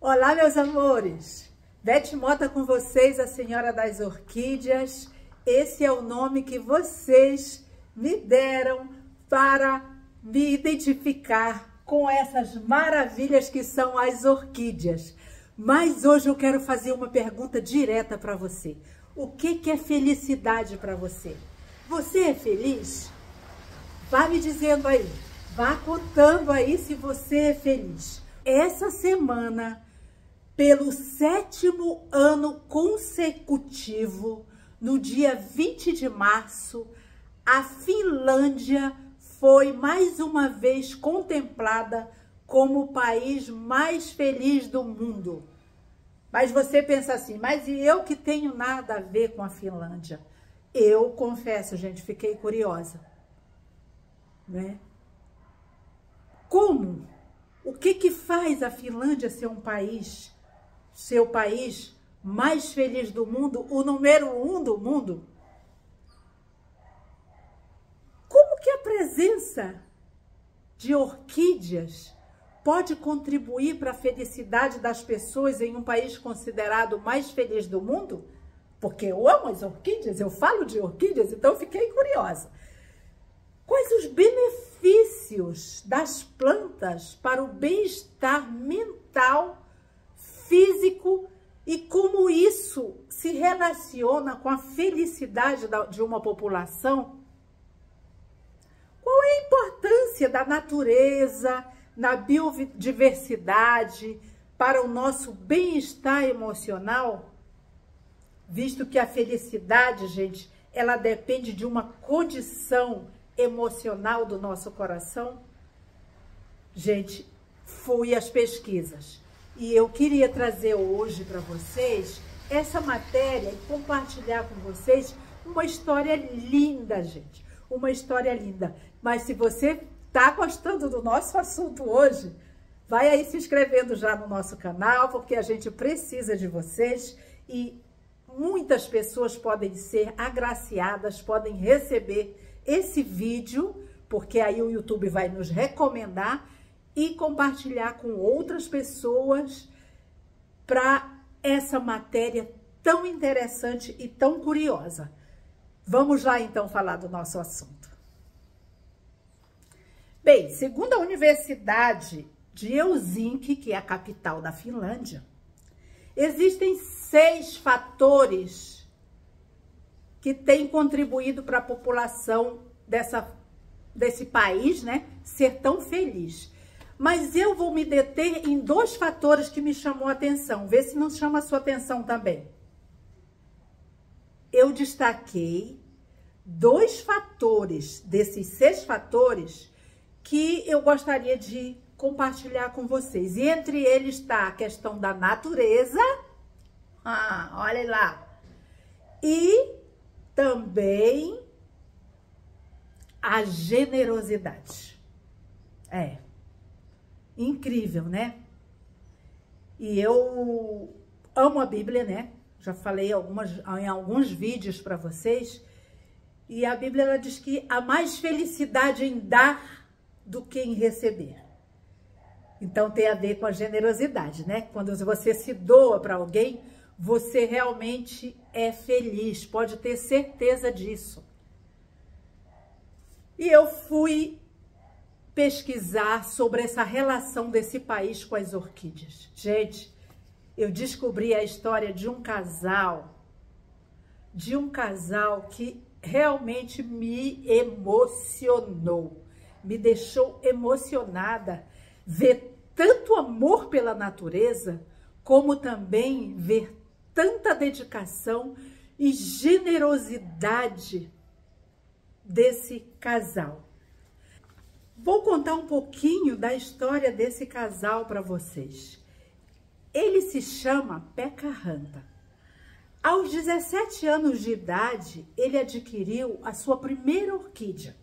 Olá, meus amores! Beth Mota com vocês, a Senhora das Orquídeas. Esse é o nome que vocês me deram para me identificar com essas maravilhas que são as orquídeas. Mas hoje eu quero fazer uma pergunta direta para você. O que é felicidade para você? Você é feliz? Vá me dizendo aí, vá contando aí se você é feliz. Essa semana, pelo 7º ano consecutivo, no dia 20 de março, a Finlândia foi mais uma vez contemplada como o país mais feliz do mundo. Mas você pensa assim, mas e eu que tenho nada a ver com a Finlândia? Eu confesso, gente, fiquei curiosa, né? Como? O que faz a Finlândia ser um país, seu país mais feliz do mundo, o número 1 do mundo? Como que a presença de orquídeas pode contribuir para a felicidade das pessoas em um país considerado o mais feliz do mundo? Porque eu amo as orquídeas, eu falo de orquídeas, então fiquei curiosa. Quais os benefícios das plantas para o bem-estar mental, físico e como isso se relaciona com a felicidade de uma população? Qual é a importância da natureza, na biodiversidade para o nosso bem-estar emocional? Visto que a felicidade, gente, ela depende de uma condição emocional do nosso coração. Gente, fui às pesquisas e eu queria trazer hoje para vocês essa matéria e compartilhar com vocês uma história linda, gente, uma história linda. Mas se você tá gostando do nosso assunto hoje, vai aí se inscrevendo já no nosso canal, porque a gente precisa de vocês e muitas pessoas podem ser agraciadas, podem receber esse vídeo, porque aí o YouTube vai nos recomendar e compartilhar com outras pessoas para essa matéria tão interessante e tão curiosa. Vamos lá então falar do nosso assunto. Bem, segundo a Universidade de Helsinki, que é a capital da Finlândia, existem 6 fatores que têm contribuído para a população desse país, né, ser tão feliz. Mas eu vou me deter em 2 fatores que me chamou a atenção. Vê se não chama a sua atenção também. Eu destaquei 2 fatores desses 6 fatores que eu gostaria de compartilhar com vocês. E entre eles está a questão da natureza. Olha lá. E também a generosidade. É incrível, né? E eu amo a Bíblia, né? Já falei em alguns vídeos para vocês. E a Bíblia ela diz que há mais felicidade em dar do que em receber. Então tem a ver com a generosidade, né? Quando você se doa para alguém, você realmente é feliz, pode ter certeza disso. E eu fui pesquisar sobre essa relação desse país com as orquídeas. Gente, eu descobri a história de um casal que realmente me emocionou, me deixou emocionada ver tanto amor pela natureza, como também ver tanta dedicação e generosidade desse casal. Vou contar um pouquinho da história desse casal para vocês. Ele se chama Pekka Ranta. Aos 17 anos de idade, ele adquiriu a sua primeira orquídea.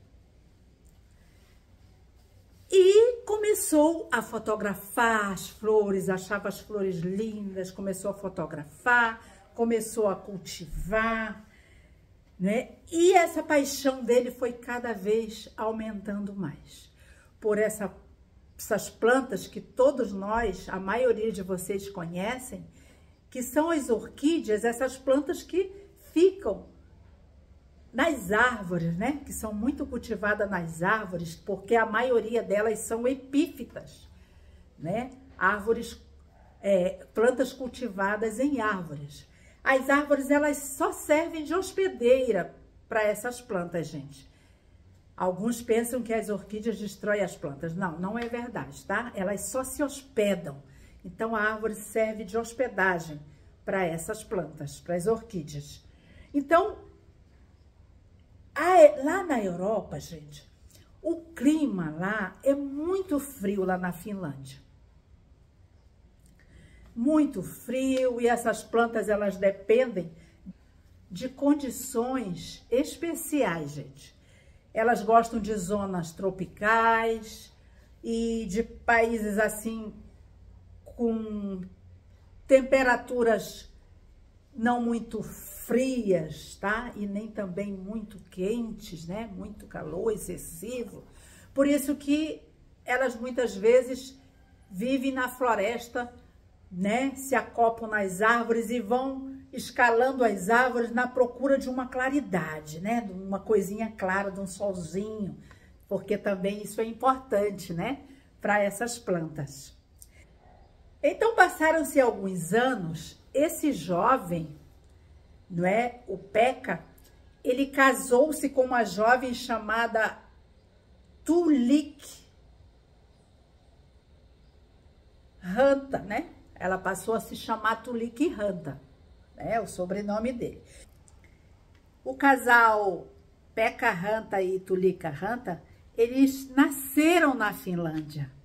E começou a fotografar as flores, achava as flores lindas, começou a fotografar, começou a cultivar, né? E essa paixão dele foi cada vez aumentando mais por essa essas plantas que todos nós, a maioria de vocês conhecem, que são as orquídeas, essas plantas que ficam nas árvores, né? Que são muito cultivadas nas árvores, porque a maioria delas são epífitas, né? Árvores, plantas cultivadas em árvores. As árvores, elas só servem de hospedeira para essas plantas, gente. Alguns pensam que as orquídeas destroem as plantas. Não, não é verdade, tá? Elas só se hospedam. Então, a árvore serve de hospedagem para essas plantas, para as orquídeas. Então, lá na Europa, gente, o clima lá é muito frio, lá na Finlândia. Muito frio, e essas plantas, elas dependem de condições especiais, gente. Elas gostam de zonas tropicais e de países assim com temperaturas não muito frias, tá? E nem também muito quentes, né? Muito calor excessivo. Por isso que elas muitas vezes vivem na floresta, né? Se acoplam nas árvores e vão escalando as árvores na procura de uma claridade, né? De uma coisinha clara, de um solzinho, porque também isso é importante, né? Para essas plantas. Então, passaram-se alguns anos, esse jovem, não é? O Pekka, ele casou-se com uma jovem chamada Tuulikki Hanta, né? Ela passou a se chamar Tuulikki Hanta, né? O sobrenome dele. O casal Pekka Hanta e Tuulikki Hanta, eles nasceram na Finlândia.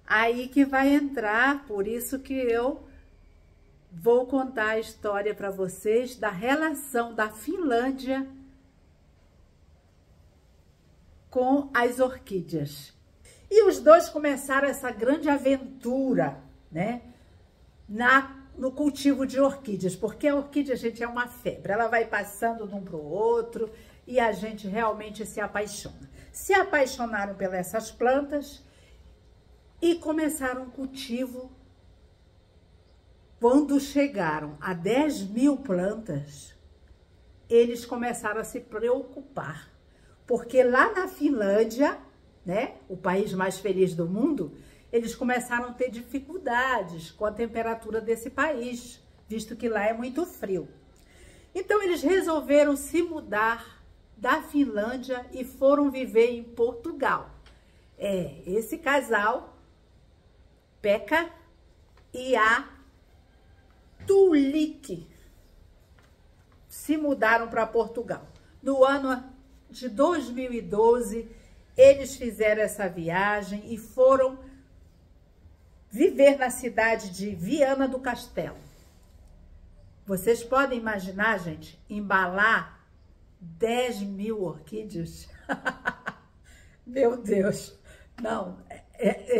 Aí que vai entrar, por isso que eu vou contar a história para vocês da relação da Finlândia com as orquídeas. E os dois começaram essa grande aventura, né? No cultivo de orquídeas, porque a orquídea, gente, é uma febre. Ela vai passando de um para o outro e a gente realmente se apaixona. Se apaixonaram pelas essas plantas e começaram o cultivo. Quando chegaram a 10.000 plantas, eles começaram a se preocupar. Porque lá na Finlândia, né, o país mais feliz do mundo, eles começaram a ter dificuldades com a temperatura desse país, visto que lá é muito frio. Então, eles resolveram se mudar da Finlândia e foram viver em Portugal. Esse casal, Pekka e a Tuulikki, se mudaram para Portugal. No ano de 2012, eles fizeram essa viagem e foram viver na cidade de Viana do Castelo. Vocês podem imaginar, gente, embalar 10.000 orquídeas? Meu Deus! Não,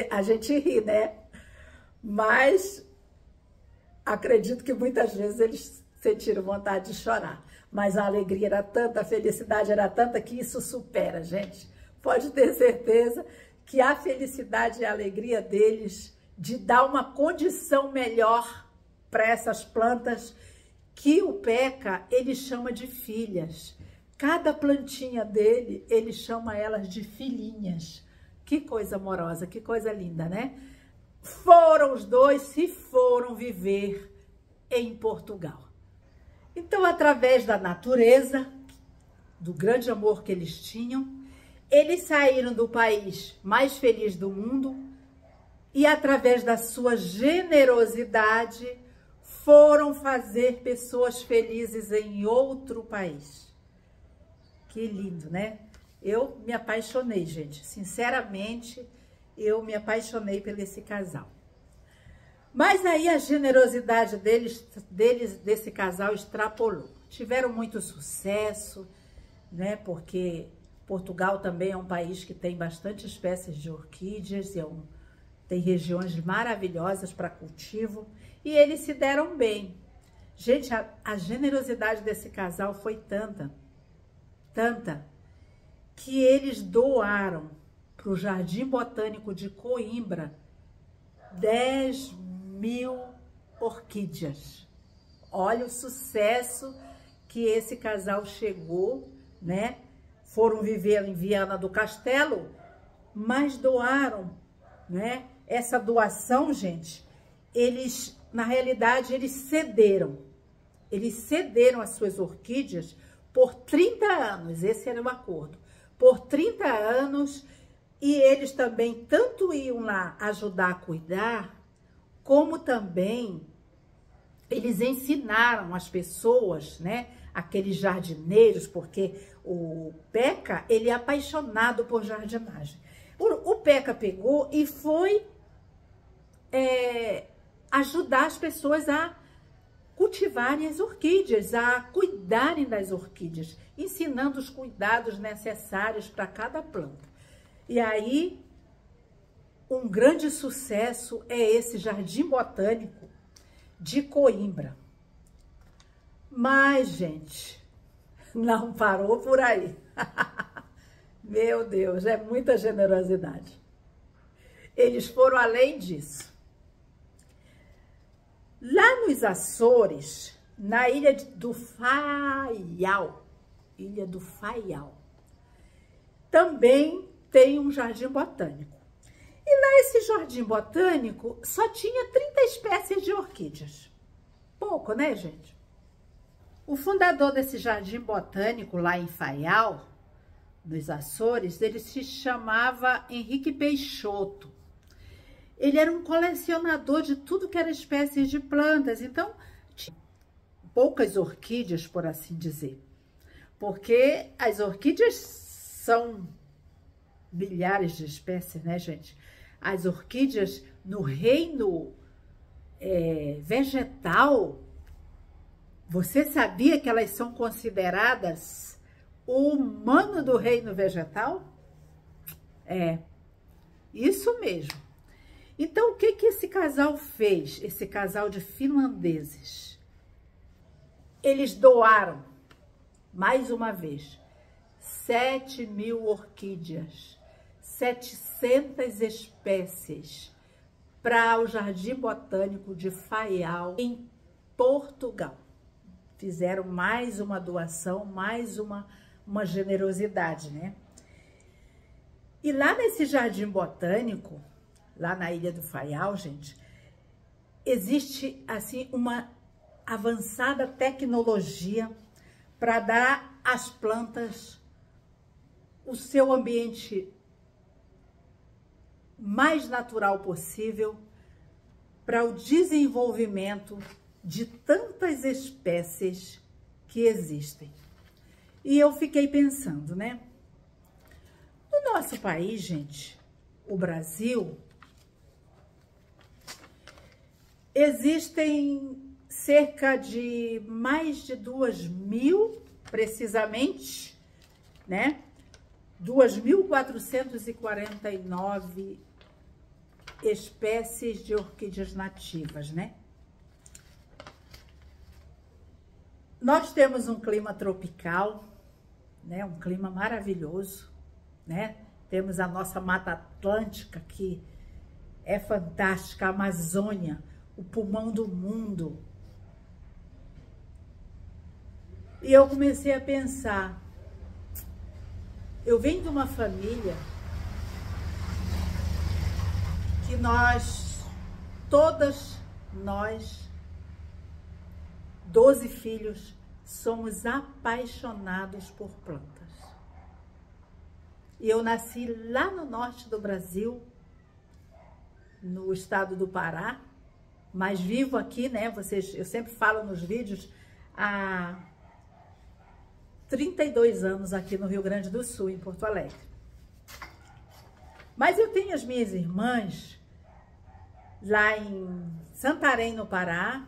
a gente ri, né? Mas acredito que muitas vezes eles sentiram vontade de chorar. Mas a alegria era tanta, a felicidade era tanta que isso supera, gente. Pode ter certeza que a felicidade e a alegria deles de dar uma condição melhor para essas plantas que o Pekka, ele chama de filhas. Cada plantinha dele, ele chama elas de filhinhas. Que coisa amorosa, que coisa linda, né? Os dois se foram viver em Portugal. Então, através da natureza, do grande amor que eles tinham, eles saíram do país mais feliz do mundo e, através da sua generosidade, foram fazer pessoas felizes em outro país. Que lindo, né? Eu me apaixonei, gente. Sinceramente, eu me apaixonei por esse casal. Mas aí a generosidade desse casal extrapolou. Tiveram muito sucesso, né? Porque Portugal também é um país que tem bastante espécies de orquídeas, tem regiões maravilhosas para cultivo, e eles se deram bem. Gente, a generosidade desse casal foi tanta, que eles doaram para o Jardim Botânico de Coimbra 10.000 orquídeas. Olha o sucesso que esse casal chegou, né? Foram viver em Viana do Castelo, mas doaram, né? Essa doação, gente, eles, na realidade, eles cederam as suas orquídeas por 30 anos, esse era o acordo, por 30 anos, e eles também tanto iam lá ajudar a cuidar, como também eles ensinaram as pessoas, né, aqueles jardineiros, porque o Peca, ele é apaixonado por jardinagem. O Peca pegou e foi ajudar as pessoas a cultivarem as orquídeas, a cuidarem das orquídeas, ensinando os cuidados necessários para cada planta. E aí, um grande sucesso é esse Jardim Botânico de Coimbra. Mas, gente, não parou por aí. Meu Deus, é muita generosidade. Eles foram além disso. Lá nos Açores, na Ilha do Faial, também tem um jardim botânico. E lá esse jardim botânico só tinha 30 espécies de orquídeas. Pouco, né, gente? O fundador desse jardim botânico lá em Faial, nos Açores, ele se chamava Henrique Peixoto. Ele era um colecionador de tudo que era espécies de plantas, então tinha poucas orquídeas, por assim dizer, porque as orquídeas são milhares de espécies, né, gente? As orquídeas no reino vegetal, você sabia que elas são consideradas o humano do reino vegetal? É, isso mesmo. Então, o que esse casal fez? Esse casal de finlandeses. Eles doaram, mais uma vez, 7.000 orquídeas, 700 espécies para o Jardim Botânico de Faial, em Portugal. Fizeram mais uma doação, mais uma generosidade, né? E lá nesse Jardim Botânico, lá na Ilha do Faial, gente, existe, assim, uma avançada tecnologia para dar às plantas o seu ambiente mais natural possível para o desenvolvimento de tantas espécies que existem. E eu fiquei pensando, né? No nosso país, gente, o Brasil, existem cerca de mais de 2.000, precisamente, né? 2.449 espécies de orquídeas nativas, né? Nós temos um clima tropical, né? Um clima maravilhoso, né? Temos a nossa Mata Atlântica, que é fantástica, a Amazônia, o pulmão do mundo. E eu comecei a pensar, eu venho de uma família que todas nós, 12 filhos, somos apaixonados por plantas. E eu nasci lá no norte do Brasil, no estado do Pará, mas vivo aqui, né? Eu sempre falo nos vídeos, há 32 anos aqui no Rio Grande do Sul, em Porto Alegre. Mas eu tenho as minhas irmãs lá em Santarém, no Pará.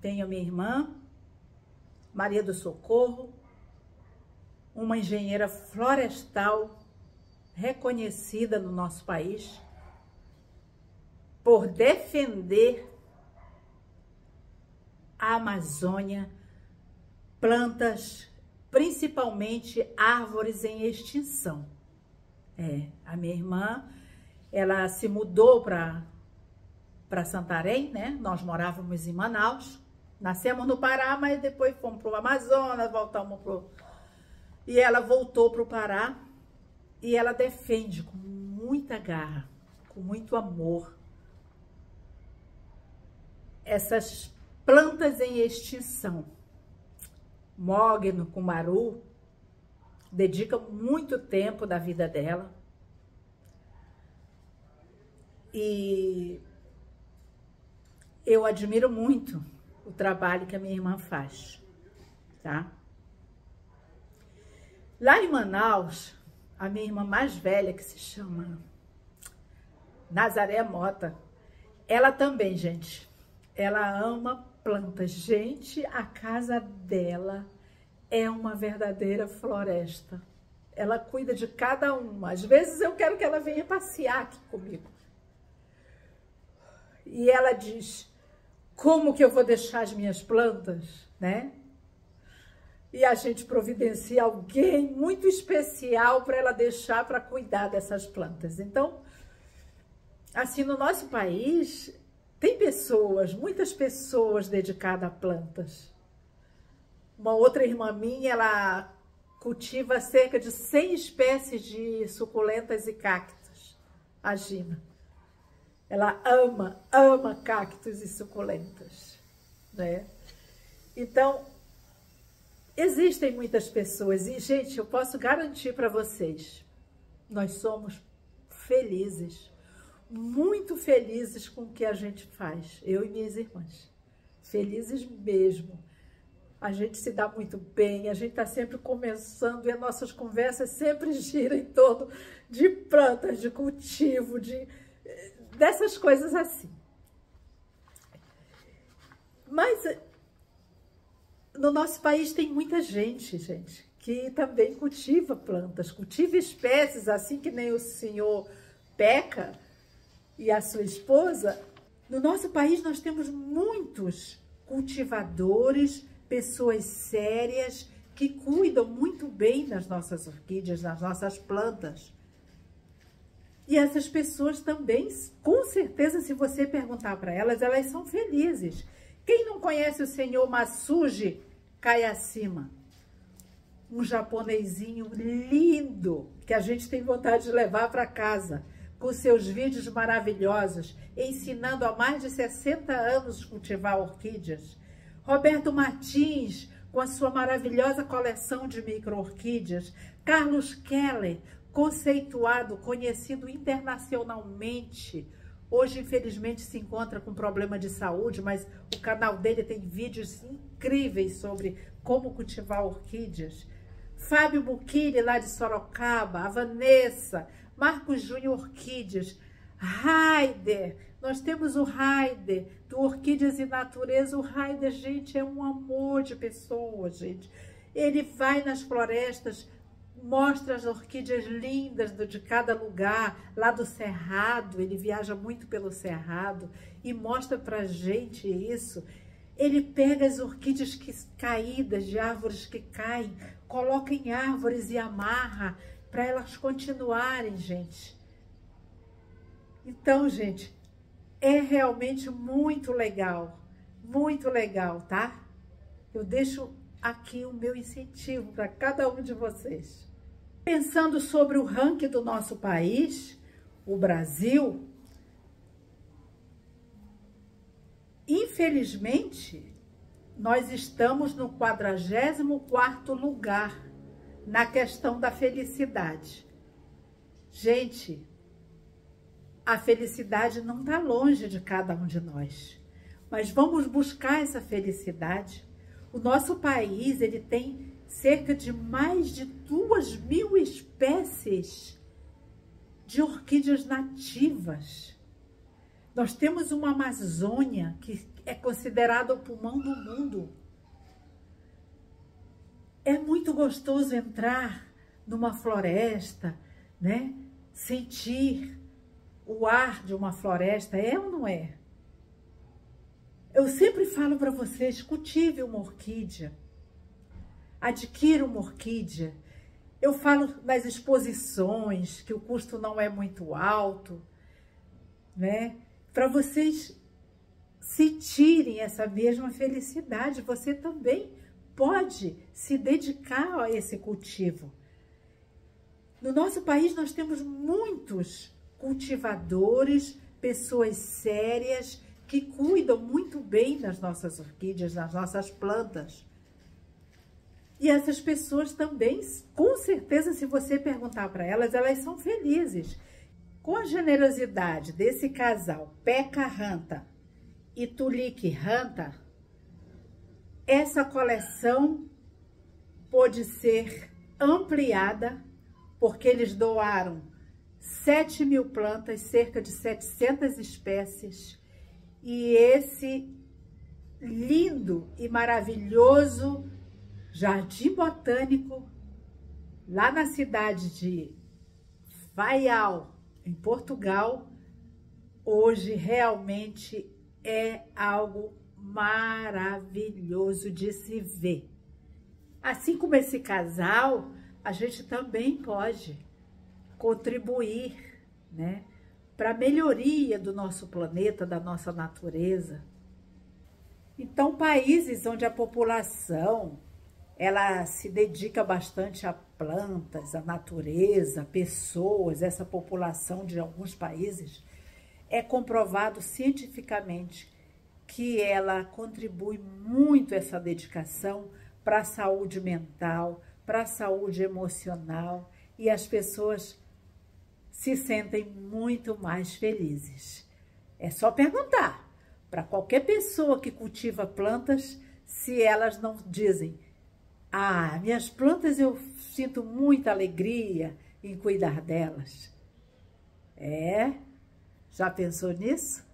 Tenho a minha irmã, Maria do Socorro, uma engenheira florestal reconhecida no nosso país por defender a Amazônia, plantas, principalmente árvores em extinção. A minha irmã, ela se mudou para Santarém, né? Nós morávamos em Manaus. Nascemos no Pará, mas depois fomos para o Amazonas, voltamos pro... E ela voltou para o Pará e ela defende com muita garra, com muito amor, essas plantas em extinção. Mogno, cumaru, dedica muito tempo da vida dela. E eu admiro muito o trabalho que a minha irmã faz, tá? Lá em Manaus, a minha irmã mais velha, que se chama Nazaré Mota, ela também, gente, ela ama plantas. Gente, a casa dela é uma verdadeira floresta. Ela cuida de cada uma. Às vezes eu quero que ela venha passear aqui comigo. E ela diz, como que eu vou deixar as minhas plantas, né? E a gente providencia alguém muito especial para ela deixar para cuidar dessas plantas. Então, assim, no nosso país, tem pessoas, muitas pessoas dedicadas a plantas. Uma outra irmã minha, ela cultiva cerca de 100 espécies de suculentas e cactos, a Gina. Ela ama cactos e suculentas, né? Então, existem muitas pessoas e, gente, eu posso garantir para vocês, nós somos felizes, muito felizes com o que a gente faz, eu e minhas irmãs, felizes mesmo. A gente se dá muito bem, a gente está sempre conversando e as nossas conversas sempre giram em torno de plantas, de cultivo, dessas coisas assim. Mas no nosso país tem muita gente, que também cultiva plantas, cultiva espécies, assim que nem o senhor Peca e a sua esposa. No nosso país nós temos muitos cultivadores, pessoas sérias que cuidam muito bem das nossas orquídeas, das nossas plantas. E essas pessoas também, com certeza, se você perguntar para elas, elas são felizes. Quem não conhece o senhor Masuji Kayashima? Um japonesinho lindo, que a gente tem vontade de levar para casa, com seus vídeos maravilhosos, ensinando há mais de 60 anos a cultivar orquídeas. Roberto Martins, com a sua maravilhosa coleção de micro-orquídeas. Carlos Keller, conceituado, conhecido internacionalmente. Hoje, infelizmente, se encontra com problema de saúde, mas o canal dele tem vídeos incríveis sobre como cultivar orquídeas. Fábio Buquini, lá de Sorocaba. A Vanessa, Marcos Júnior Orquídeas. Raider, nós temos o Raider, do Orquídeas e Natureza. O Raider, gente, é um amor de pessoa, gente. Ele vai nas florestas, mostra as orquídeas lindas de cada lugar, lá do Cerrado, ele viaja muito pelo Cerrado e mostra pra gente isso. Ele pega as orquídeas caídas, de árvores que caem, coloca em árvores e amarra para elas continuarem, gente. Então, gente, é realmente muito legal, tá? Eu deixo aqui o meu incentivo para cada um de vocês. Pensando sobre o ranking do nosso país, o Brasil, infelizmente, nós estamos no 44º lugar na questão da felicidade. Gente, a felicidade não está longe de cada um de nós, mas vamos buscar essa felicidade. O nosso país, ele tem cerca de mais de 2.000 espécies de orquídeas nativas. Nós temos uma Amazônia que é considerada o pulmão do mundo. É muito gostoso entrar numa floresta, né? Sentir o ar de uma floresta, é ou não é? Eu sempre falo para vocês, cultive uma orquídea, adquira uma orquídea, Eu falo nas exposições, que o custo não é muito alto, né? Para vocês sentirem essa mesma felicidade, você também pode se dedicar a esse cultivo. No nosso país, nós temos muitos cultivadores, pessoas sérias, que cuidam muito bem das nossas orquídeas, das nossas plantas. E essas pessoas também, com certeza, se você perguntar para elas, elas são felizes. Com a generosidade desse casal, Pekka Hanta e Tulik Hanta, essa coleção pôde ser ampliada, porque eles doaram 7.000 plantas, cerca de 700 espécies, e esse lindo e maravilhoso jardim botânico, lá na cidade de Faial, em Portugal, hoje realmente é algo maravilhoso de se ver. Assim como esse casal, a gente também pode contribuir, né, para a melhoria do nosso planeta, da nossa natureza. Então, países onde a população ela se dedica bastante a plantas, a natureza, pessoas, essa população de alguns países, é comprovado cientificamente que ela contribui muito essa dedicação para a saúde mental, para a saúde emocional, e as pessoas se sentem muito mais felizes. É só perguntar para qualquer pessoa que cultiva plantas se elas não dizem: ah, minhas plantas eu sinto muita alegria em cuidar delas. Já pensou nisso?